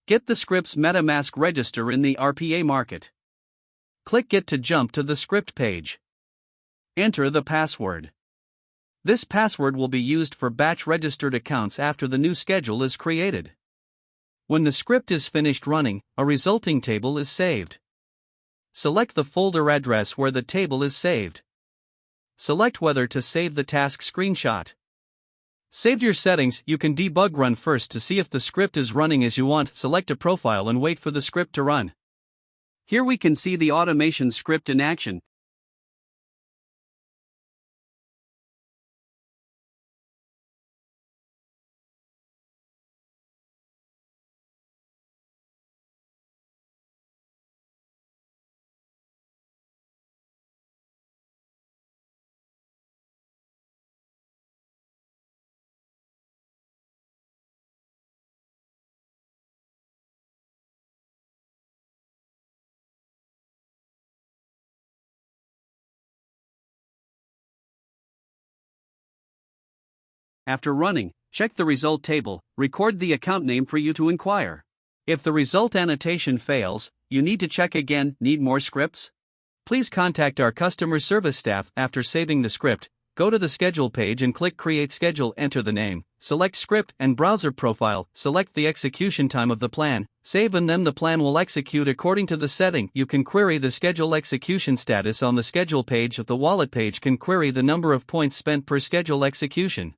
Get the script's MetaMask register in the RPA market. Click Get to jump to the script page. Enter the password. This password will be used for batch registered accounts after the new schedule is created. When the script is finished running, a resulting table is saved. Select the folder address where the table is saved. Select whether to save the task screenshot. Saved your settings, you can debug run first to see if the script is running as you want. Select a profile and wait for the script to run. Here we can see the automation script in action. After running, check the result table, record the account name for you to inquire. If the result annotation fails, you need to check again. Need more scripts? Please contact our customer service staff. After saving the script, go to the schedule page and click Create Schedule. Enter the name, select script and browser profile, select the execution time of the plan, save, and then the plan will execute according to the setting. You can query the schedule execution status on the schedule page. The wallet page can query the number of points spent per schedule execution.